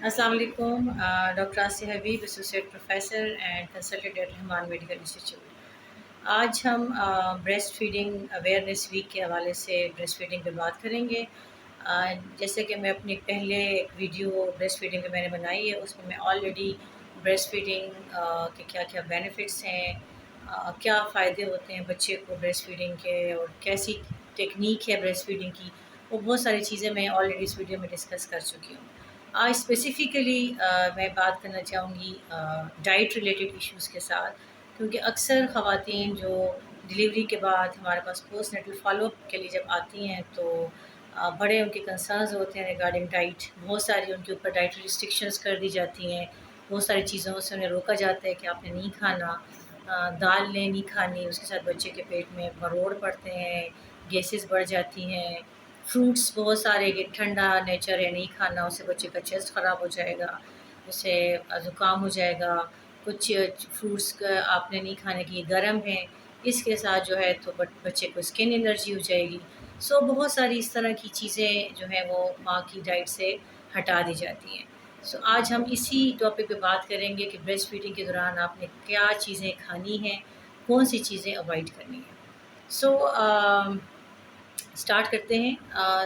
السلام علیکم. Doctor Asiya Habib, associate professor and consultant at Rehman medical institute. آج ہم بریسٹ فیڈنگ اویئرنیس ویک کے حوالے سے بریسٹ فیڈنگ پہ بات کریں گے. جیسے کہ میں اپنی پہلے ایک ویڈیو بریسٹ فیڈنگ پہ میں نے بنائی ہے، اس میں آلریڈی بریسٹ فیڈنگ کے کیا کیا بینیفٹس ہیں، کیا فائدے ہوتے ہیں بچے کو بریسٹ فیڈنگ کے، اور کیسی ٹیکنیک ہے بریسٹ فیڈنگ کی، وہ بہت ساری چیزیں میں آلریڈی اس ویڈیو میں ڈسکس کر چکی ہوں. آج اسپیسیفکلی میں بات کرنا چاہوں گی ڈائٹ ریلیٹڈ ایشوز کے ساتھ، کیونکہ اکثر خواتین جو ڈلیوری کے بعد ہمارے پاس پوسٹ نیٹل فالو اپ کے لیے جب آتی ہیں تو بڑے ان کے کنسرنز ہوتے ہیں ریگارڈنگ ڈائٹ. بہت ساری ان کے اوپر ڈائٹ ریسٹرکشنز کر دی جاتی ہیں، بہت ساری چیزوں سے انہیں روکا جاتا ہے کہ آپ نے نہیں کھانا، دال نے نہیں کھانی، اس کے ساتھ بچے کے پیٹ میں مروڑ پڑتے ہیں، گیسز بڑھ جاتی ہیں. فروٹس بہت سارے کہ ٹھنڈا نیچر ہے نہیں کھانا، اس سے بچے کا چیسٹ خراب ہو جائے گا، اس سے زکام ہو جائے گا. کچھ فروٹس کا آپ نے نہیں کھانے کی گرم ہے، اس کے ساتھ جو ہے تو بچے کو اسکن الرجی ہو جائے گی. بہت ساری اس طرح کی چیزیں جو ہیں وہ ماں کی ڈائٹ سے ہٹا دی جاتی ہیں. آج ہم اسی ٹاپک پہ بات کریں گے کہ بریسٹ فیڈنگ کے دوران آپ نے کیا چیزیں کھانی ہیں، کون سی چیزیں اوائڈ کرنی ہیں. اسٹارٹ کرتے ہیں.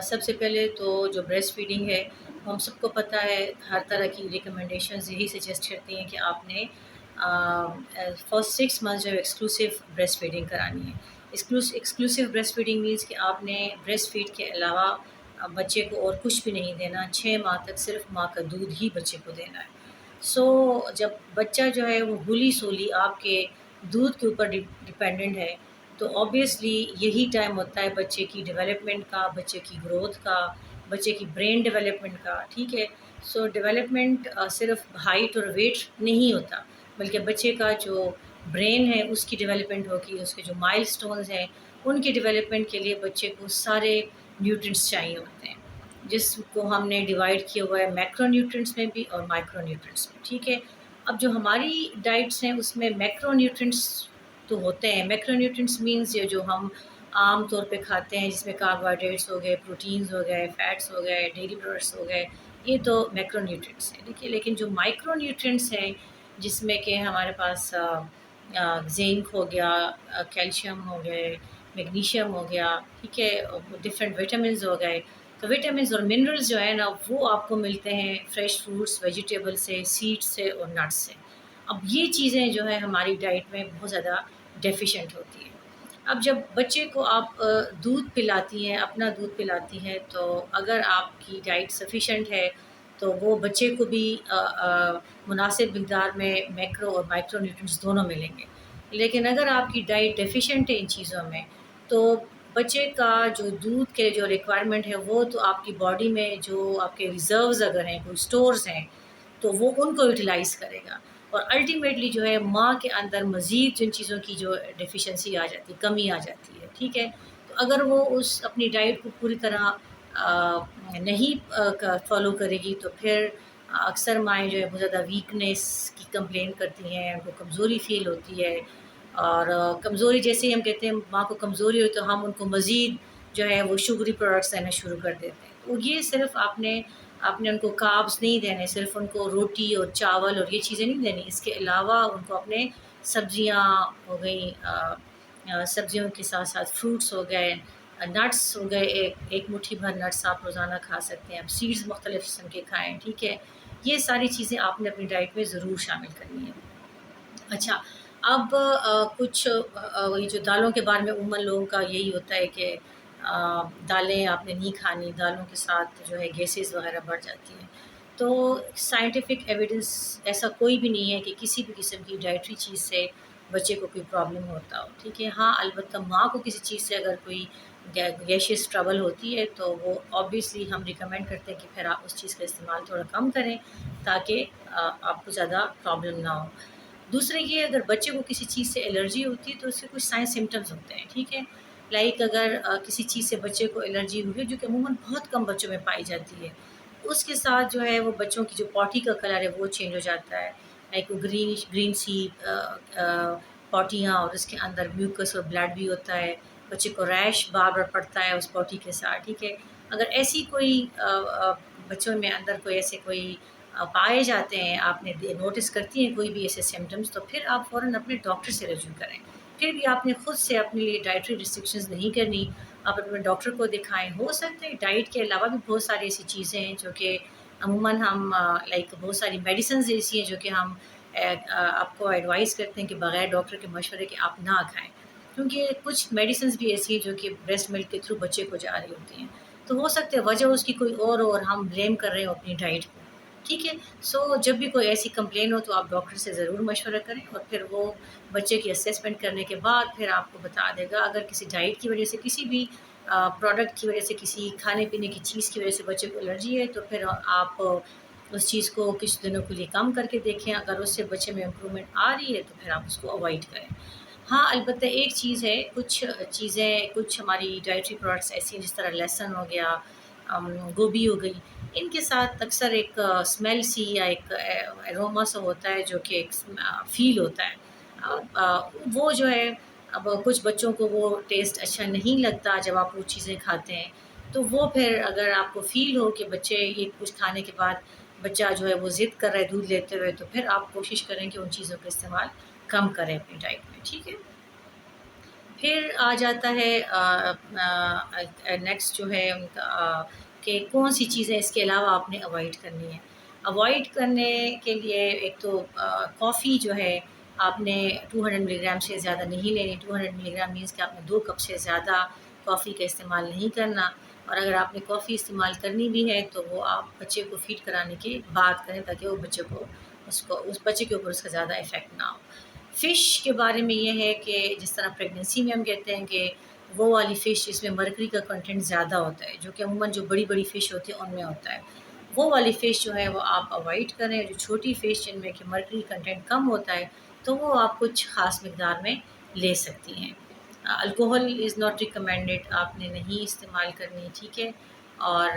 سب سے پہلے تو جو بریسٹ فیڈنگ ہے، ہم سب کو پتہ ہے ہر طرح کی ریکمنڈیشنز یہی سجیسٹ کرتی ہیں کہ آپ نے فرسٹ 6 منتھ جو ہے ایکسکلوسیو بریسٹ فیڈنگ کرانی ہے. ایکسکلوسیو بریسٹ فیڈنگ مینس کہ آپ نے بریسٹ فیڈ کے علاوہ بچے کو اور کچھ بھی نہیں دینا. 6 ماہ تک صرف ماں کا دودھ ہی بچے کو دینا ہے. جب بچہ جو ہے وہ ہولی سولی آپ کے دودھ کے اوپر ڈپینڈنٹ ہے، تو آبویسلی یہی ٹائم ہوتا ہے بچے کی ڈیولپمنٹ کا، بچے کی گروتھ کا، بچے کی برین ڈیولپمنٹ کا. ٹھیک ہے. ڈیولپمنٹ صرف ہائٹ اور ویٹ نہیں ہوتا، بلکہ بچے کا جو برین ہے اس کی ڈیولپمنٹ ہوگی، اس کے جو مائل سٹونز ہیں ان کی ڈیولپمنٹ کے لیے بچے کو سارے نیوٹرینٹس چاہیے ہوتے ہیں، جس کو ہم نے ڈیوائڈ کیا ہوا ہے میکرو نیوٹرینٹس میں بھی اور مائکرو نیوٹرینٹس میں. ٹھیک ہے. اب جو ہماری ڈائٹس ہیں اس میں میکرو نیوٹرینٹس تو ہوتے ہیں. میکرو نیوٹرینٹس مینس یہ جو ہم عام طور پہ کھاتے ہیں، جس میں کاربوہائیڈریٹس ہو گئے، پروٹینز ہو گئے، فیٹس ہو گئے، ڈیری پروڈکٹس ہو گئے، یہ تو میکرو نیوٹرینٹس ہیں. دیکھیے، لیکن جو مائکرو نیوٹرینٹس ہیں جس میں کہ ہمارے پاس زنک ہو گیا، کیلشیم ہو گئے، میگنیشیم ہو گیا، ٹھیک ہے، ڈفرینٹ وٹامنز ہو گئے. تو وٹامنز اور منرلز جو ہے نا وہ آپ کو ملتے ہیں فریش فروٹس، ویجیٹیبل سے، سیڈس سے اور نٹس سے. اب یہ چیزیں جو ہے ہماری ڈائٹ میں بہت زیادہ ڈیفیشینٹ ہوتی ہیں. اب جب بچے کو آپ دودھ پلاتی ہیں، اپنا دودھ پلاتی ہیں، تو اگر آپ کی ڈائٹ سفیشینٹ ہے تو وہ بچے کو بھی مناسب مقدار میں میکرو اور مائکرو نیوٹرینٹس دونوں ملیں گے. لیکن اگر آپ کی ڈائٹ ڈیفیشینٹ ہے ان چیزوں میں، تو بچے کا جو دودھ کے جو ریکوائرمنٹ ہے وہ تو آپ کی باڈی میں جو آپ کے ریزروز اگر ہیں، کوئی اسٹورز ہیں، تو وہ ان کو یوٹیلائز کرے گا. اور الٹیمیٹلی جو ہے ماں کے اندر مزید جن چیزوں کی جو ڈیفیشنسی آ جاتی ہے، کمی آ جاتی ہے. ٹھیک ہے. تو اگر وہ اس اپنی ڈائٹ کو پوری طرح نہیں فالو کرے گی تو پھر اکثر مائیں جو ہے بہت زیادہ ویکنیس کی کمپلین کرتی ہیں، ان کو کمزوری فیل ہوتی ہے. اور کمزوری جیسے ہی ہم کہتے ہیں ماں کو کمزوری ہو تو ہم ان کو مزید جو ہے وہ شوگری پروڈکٹس دینا شروع کر دیتے ہیں. تو یہ صرف آپ نے ان کو کاربس نہیں دینے، صرف ان کو روٹی اور چاول اور یہ چیزیں نہیں دینی. اس کے علاوہ ان کو اپنے سبزیاں ہو گئیں، سبزیوں کے ساتھ ساتھ فروٹس ہو گئے، نٹس ہو گئے، ایک مٹھی بھر نٹس آپ روزانہ کھا سکتے ہیں. اب سیڈز مختلف قسم کے کھائیں. ٹھیک ہے. یہ ساری چیزیں آپ نے اپنی ڈائٹ میں ضرور شامل کرنی ہے. اچھا. اب کچھ یہ جو دالوں کے بارے میں عموماً لوگوں کا یہی ہوتا ہے کہ دالیں آپ نے نہیں کھانی، دالوں کے ساتھ جو ہے گیسز وغیرہ بڑھ جاتی ہیں. تو سائنٹیفک ایویڈنس ایسا کوئی بھی نہیں ہے کہ کسی بھی قسم کی ڈائٹری چیز سے بچے کو کوئی پرابلم ہوتا ہو. ٹھیک ہے. ہاں، البتہ ماں کو کسی چیز سے اگر کوئی گیشیس ٹربل ہوتی ہے تو وہ آبویسلی ہم ریکمینڈ کرتے ہیں کہ پھر آپ اس چیز کا استعمال تھوڑا کم کریں تاکہ آپ کو زیادہ پرابلم نہ ہو. دوسرے یہ، اگر بچے کو کسی چیز سے الرجی ہوتی ہے تو اس سے کچھ سائن سمٹمز ہوتے ہیں. ٹھیک ہے. لائک اگر کسی چیز سے بچے کو الرجی ہوئی ہے، جو کہ عموماً بہت کم بچوں میں پائی جاتی ہے، اس کے ساتھ جو ہے وہ بچوں کی جو پاٹی کا کلر ہے وہ چینج ہو جاتا ہے. لائک گرین سی پاٹیاں، اور اس کے اندر میوکس اور بلڈ بھی ہوتا ہے. بچے کو ریش بار بار پڑتا ہے اس پاٹی کے ساتھ. ٹھیک ہے. اگر ایسی کوئی بچوں میں اندر کوئی ایسے کوئی پائے جاتے ہیں، آپ نے نوٹس کرتی ہیں کوئی بھی ایسے سمٹمز، تو پھر آپ فوراً اپنے ڈاکٹر سے رجوع کریں۔ پھر بھی آپ نے خود سے اپنے لیے ڈائٹری ریسٹرکشنز نہیں کرنی، آپ اپنے ڈاکٹر کو دکھائیں۔ ہو سکتا ہے ڈائٹ کے علاوہ بھی بہت ساری ایسی چیزیں ہیں جو کہ عموماً ہم لائک بہت ساری میڈیسنز ایسی ہیں جو کہ ہم آپ کو ایڈوائز کرتے ہیں کہ بغیر ڈاکٹر کے مشورے کے آپ نہ کھائیں، کیونکہ کچھ میڈیسنز بھی ایسی ہیں جو کہ بریسٹ ملک کے تھرو بچے کو جا رہی ہوتی ہیں، تو ہو سکتا ہے وجہ اس کی کوئی اور ہم بلیم کر رہے ہوں اپنی ڈائٹ کو۔ ٹھیک ہے، سو جب بھی کوئی ایسی کمپلین ہو تو آپ ڈاکٹر سے ضرور مشورہ کریں، اور پھر وہ بچے کی اسیسمنٹ کرنے کے بعد پھر آپ کو بتا دے گا۔ اگر کسی ڈائٹ کی وجہ سے، کسی بھی پروڈکٹ کی وجہ سے، کسی کھانے پینے کی چیز کی وجہ سے بچے کو الرجی ہے، تو پھر آپ اس چیز کو کچھ دنوں کے لیے کم کر کے دیکھیں۔ اگر اس سے بچے میں امپرومنٹ آ رہی ہے تو پھر آپ اس کو اوائڈ کریں۔ ہاں البتہ ایک چیز ہے، کچھ چیزیں، کچھ ہماری ڈائٹری پروڈکٹس ایسی ہیں جس طرح لہسن ہو گیا، گوبھی ہو گئی، ان کے ساتھ اکثر ایک اسمیل سی یا ایک اروما سا ہوتا ہے جو کہ ایک فیل ہوتا ہے، وہ جو ہے اب کچھ بچوں کو وہ ٹیسٹ اچھا نہیں لگتا جب آپ وہ چیزیں کھاتے ہیں، تو وہ پھر اگر آپ کو فیل ہو کہ بچے یہ کچھ کھانے کے بعد بچہ جو ہے وہ ضد کر رہا ہے دودھ لیتے ہوئے، تو پھر آپ کوشش کریں کہ ان چیزوں کا استعمال کم کریں اپنی ڈائٹ میں۔ ٹھیک ہے، پھر آ جاتا ہے نیکسٹ جو ہے ان کا کہ کون سی چیزیں اس کے علاوہ آپ نے اوائڈ کرنی ہے۔ اوائڈ کرنے کے لیے ایک تو کافی جو ہے آپ نے 200 ملی گرام سے زیادہ نہیں لینی۔ 200 ملی گرام مینس کہ آپ نے 2 کپ سے زیادہ کافی کا استعمال نہیں کرنا، اور اگر آپ نے کافی استعمال کرنی بھی ہے تو وہ آپ بچے کو فیڈ کرانے کے بعد کریں، تاکہ وہ بچے کو اس بچے کے اوپر اس کا زیادہ افیکٹ نہ ہو۔ فش کے بارے میں یہ ہے کہ جس طرح پریگننسی میں ہم کہتے ہیں کہ وہ والی فش جس میں مرکری کا کنٹینٹ زیادہ ہوتا ہے، جو کہ عموماً جو بڑی بڑی فش ہوتی ہیں ان میں ہوتا ہے، وہ والی فش جو ہے وہ آپ اوائڈ کریں۔ جو چھوٹی فش جن میں کہ مرکری کنٹینٹ کم ہوتا ہے تو وہ آپ کچھ خاص مقدار میں لے سکتی ہیں۔ الکوہل از ناٹ ریکمینڈیڈ، آپ نے نہیں استعمال کرنی، ٹھیک ہے، اور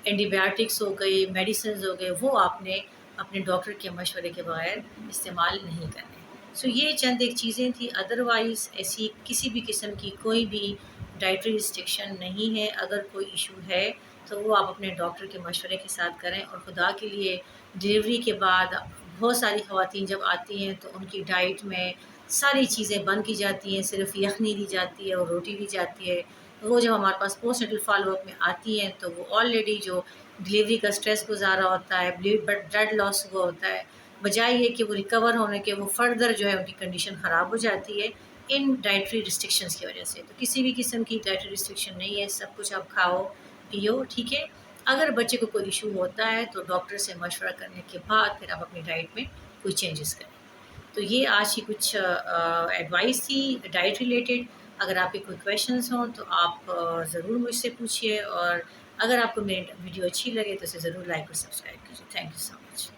اینٹی بایوٹکس ہو گئی، میڈیسنز ہو گئے، وہ آپ نے اپنے ڈاکٹر کے مشورے کے بغیر استعمال نہیں کرنے۔ سو یہ چند ایک چیزیں تھیں، ادروائز ایسی کسی بھی قسم کی کوئی بھی ڈائٹری ریسٹرکشن نہیں ہے۔ اگر کوئی ایشو ہے تو وہ آپ اپنے ڈاکٹر کے مشورے کے ساتھ کریں، اور خدا کے لیے ڈلیوری کے بعد بہت ساری خواتین جب آتی ہیں تو ان کی ڈائٹ میں ساری چیزیں بند کی جاتی ہیں، صرف یخنی دی جاتی ہے اور روٹی دی جاتی ہے۔ وہ جب ہمارے پاس پوسٹ نیٹل فالو اپ میں آتی ہیں تو وہ آلریڈی جو ڈلیوری کا اسٹریس گزارا ہوتا ہے، بلڈ لاس ہوا ہوتا ہے، بجائے یہ کہ وہ ریکور ہونے کے وہ فردر جو ہے ان کی کنڈیشن خراب ہو جاتی ہے ان ڈائٹری ریسٹرکشنز کی وجہ سے۔ تو کسی بھی قسم کی ڈائٹری ریسٹرکشن نہیں ہے، سب کچھ آپ کھاؤ پیو، ٹھیک ہے۔ اگر بچے کو کوئی ایشو ہوتا ہے تو ڈاکٹر سے مشورہ کرنے کے بعد پھر آپ اپنی ڈائٹ میں کوئی چینجز کریں۔ تو یہ آج کی کچھ ایڈوائس تھی ڈائٹ ریلیٹڈ۔ اگر آپ کے کوئی کویشچنز ہوں تو آپ ضرور مجھ سے پوچھیے، اور اگر آپ کو میری ویڈیو اچھی لگے تو اسے ضرور لائک اور سبسکرائب کیجیے۔ Thank you so much.